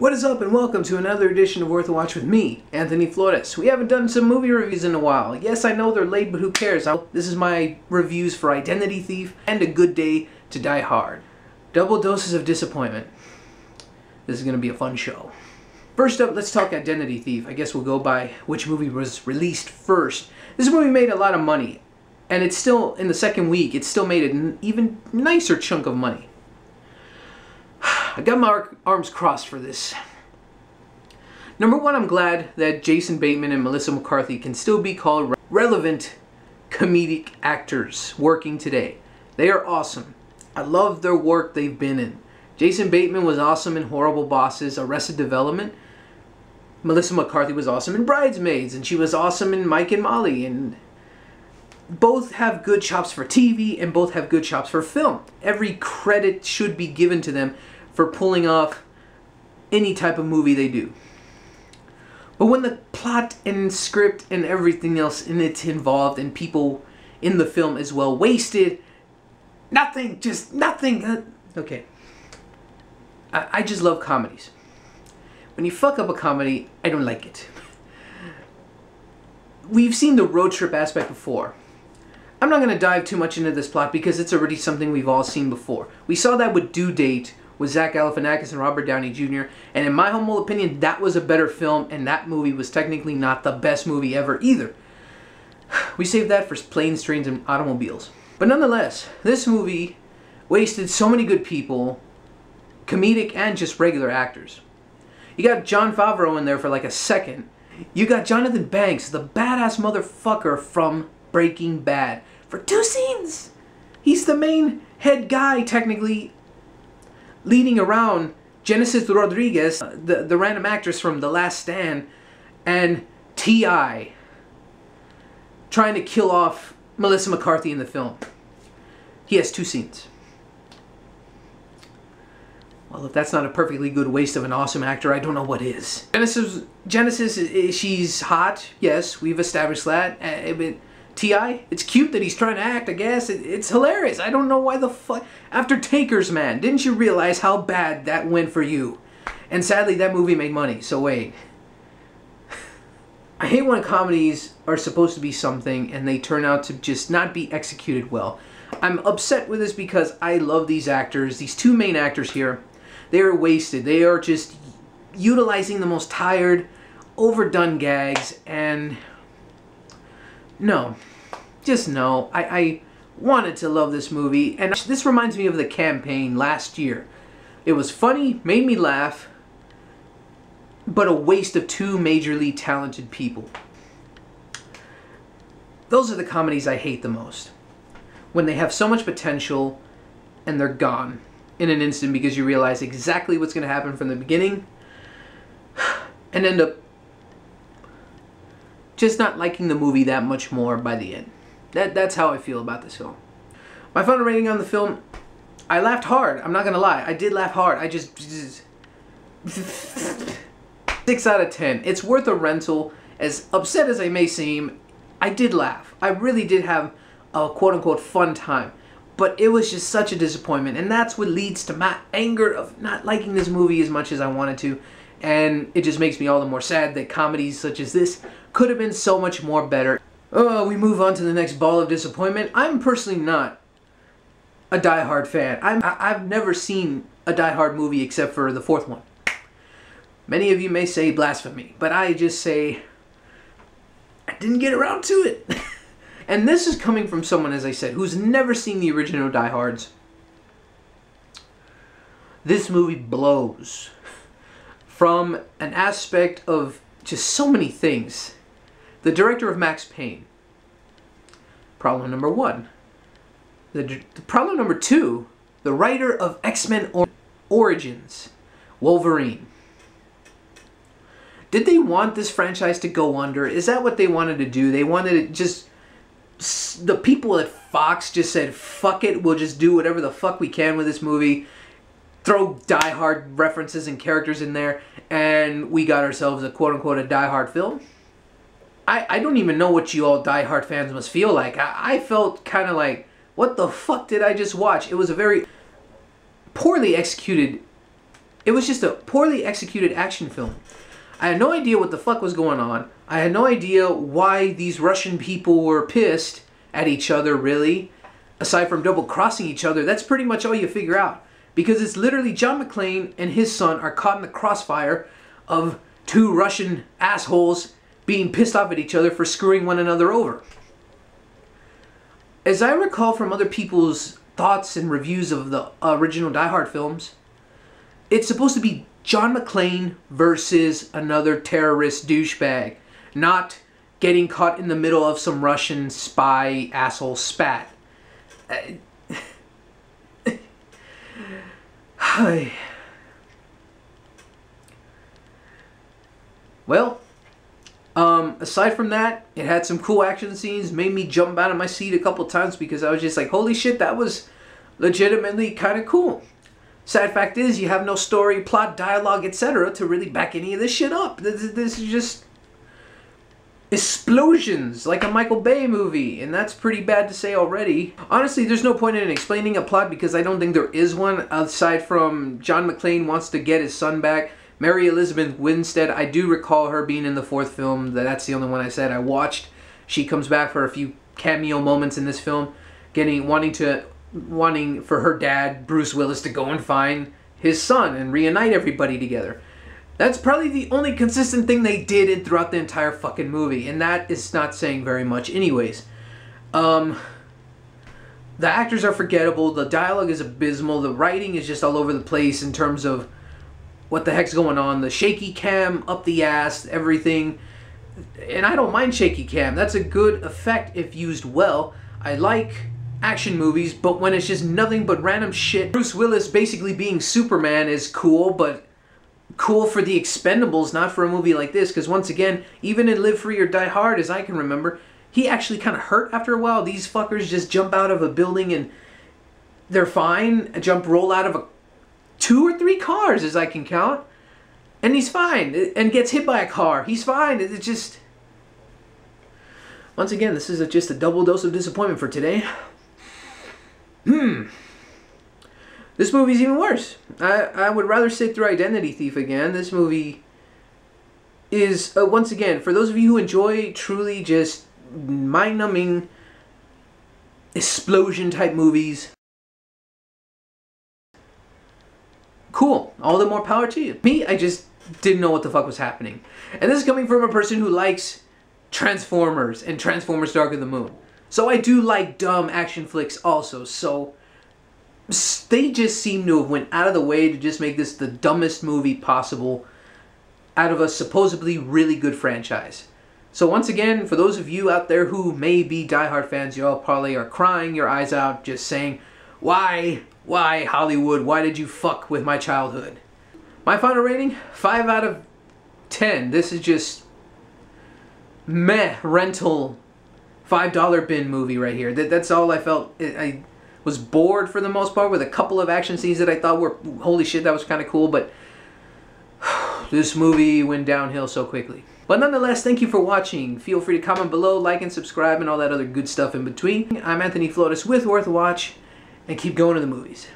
What is up, and welcome to another edition of Worth a Watch with me, Anthony Flores. We haven't done some movie reviews in a while. Yes, I know they're late, but who cares? This is my reviews for Identity Thief and A Good Day to Die Hard. Double doses of disappointment. This is going to be a fun show. First up, let's talk Identity Thief. I guess we'll go by which movie was released first. This movie made a lot of money, and it's still, in the second week, it still made an even nicer chunk of money. I got my arms crossed for this. Number one, I'm glad that Jason Bateman and Melissa McCarthy can still be called relevant comedic actors working today. They are awesome. I love their work they've been in. Jason Bateman was awesome in Horrible Bosses, Arrested Development. Melissa McCarthy was awesome in Bridesmaids, and she was awesome in Mike and Molly, and both have good chops for TV and both have good chops for film. Every credit should be given to them for pulling off any type of movie they do. But when the plot and script and everything else in it's involved and people in the film is well wasted, just nothing. Okay. I just love comedies. When you fuck up a comedy, I don't like it. We've seen the road trip aspect before. I'm not going to dive too much into this plot because it's already something we've all seen before. We saw that with Due Date with Zach Galifianakis and Robert Downey Jr. And in my humble opinion, that was a better film, and that movie was technically not the best movie ever either. We saved that for Planes, Trains, and Automobiles. But nonetheless, this movie wasted so many good people, comedic and just regular actors. You got Jon Faverau in there for like a second. You got Jonathan Banks, the badass motherfucker from Breaking Bad, for 2 scenes. He's the main head guy, technically, leading around Genesis Rodriguez, the random actress from The Last Stand, and T.I. trying to kill off Melissa McCarthy in the film. He has 2 scenes. Well, if that's not a perfectly good waste of an awesome actor, I don't know what is. Genesis, she's hot. Yes, we've established that. T.I., it's cute that he's trying to act, I guess. It's hilarious. I don't know why the fuck. After Takers, man, didn't you realize how bad that went for you? And sadly, that movie made money, so wait. I hate when comedies are supposed to be something and they turn out to just not be executed well. I'm upset with this because I love these actors, these 2 main actors here. They are wasted. They are just utilizing the most tired, overdone gags, and no. Just no. I wanted to love this movie, and this reminds me of the campaign last year. It was funny, made me laugh, but a waste of 2 majorly talented people. Those are the comedies I hate the most. When they have so much potential and they're gone in an instant because you realize exactly what's going to happen from the beginning and end up just not liking the movie that much more by the end. That's how I feel about this film. My final rating on the film, I laughed hard. I'm not going to lie. I did laugh hard. I just 6 out of 10. It's worth a rental. As upset as I may seem, I did laugh. I really did have a quote-unquote fun time. But it was just such a disappointment. And that's what leads to my anger of not liking this movie as much as I wanted to. And it just makes me all the more sad that comedies such as this could have been so much more better. Oh, we move on to the next ball of disappointment. I'm personally not a Die Hard fan. I've never seen a Die Hard movie except for the 4th one. Many of you may say blasphemy, but I just say I didn't get around to it. And this is coming from someone, as I said, who's never seen the original Die Hards. This movie blows from an aspect of just so many things. The director of Max Payne. Problem number 1. The problem number 2. The writer of X-Men Origins. Wolverine. Did they want this franchise to go under? Is that what they wanted to do? They wanted it just... The people at Fox just said, fuck it, we'll just do whatever the fuck we can with this movie. Throw Die Hard references and characters in there, and we got ourselves a quote-unquote a Die Hard film. I don't even know what you all Die Hard fans must feel like. I felt kind of like, what the fuck did I just watch? It was a very poorly executed It was just a poorly executed action film. I had no idea what the fuck was going on. I had no idea why these Russian people were pissed at each other, really. Aside from double-crossing each other, that's pretty much all you figure out. Because it's literally John McClane and his son are caught in the crossfire of two Russian assholes being pissed off at each other for screwing one another over. As I recall from other people's thoughts and reviews of the original Die Hard films, it's supposed to be John McClane versus another terrorist douchebag, not getting caught in the middle of some Russian spy asshole spat. Well, aside from that, it had some cool action scenes, made me jump out of my seat a couple times because I was just like, holy shit, that was legitimately kind of cool. Sad fact is, you have no story, plot, dialogue, etc. to really back any of this shit up. This is just explosions, like a Michael Bay movie, and that's pretty bad to say already. Honestly, there's no point in explaining a plot because I don't think there is one, aside from John McClane wants to get his son back. Mary Elizabeth Winstead, I do recall her being in the fourth film. That's the only one I said I watched. She comes back for a few cameo moments in this film, wanting for her dad, Bruce Willis, to go and find his son and reunite everybody together. That's probably the only consistent thing they did throughout the entire fucking movie, and that is not saying very much anyways. The actors are forgettable, the dialogue is abysmal, the writing is just all over the place in terms of what the heck's going on, the shaky cam, up the ass, everything. And I don't mind shaky cam, that's a good effect if used well. I like action movies, but when it's just nothing but random shit. Bruce Willis basically being Superman is cool, but cool for the Expendables, not for a movie like this, because once again, even in Live Free or Die Hard, as I can remember, he actually kind of hurt after a while. These fuckers just jump out of a building and they're fine, roll out of 2 or 3 cars, as I can count, and he's fine, and gets hit by a car. He's fine. It's just, once again, this is just a double dose of disappointment for today. This movie's even worse. I would rather sit through Identity Thief again. This movie is, once again, for those of you who enjoy truly just mind-numbing explosion-type movies, cool. All the more power to you. Me, I just didn't know what the fuck was happening. And this is coming from a person who likes Transformers and Transformers Dark of the Moon. So I do like dumb action flicks also, so they just seem to have went out of the way to just make this the dumbest movie possible out of a supposedly really good franchise. So once again, for those of you out there who may be diehard fans, you all probably are crying your eyes out just saying, why Hollywood, why did you fuck with my childhood? My final rating, 5 out of 10. This is just meh rental $5 bin movie right here. That's all I felt. I was bored for the most part with a couple of action scenes that I thought were, holy shit, that was kind of cool, but this movie went downhill so quickly. But nonetheless, thank you for watching. Feel free to comment below, like and subscribe, and all that other good stuff in between. I'm Anthony Flores with Worth a Watch, and keep going to the movies.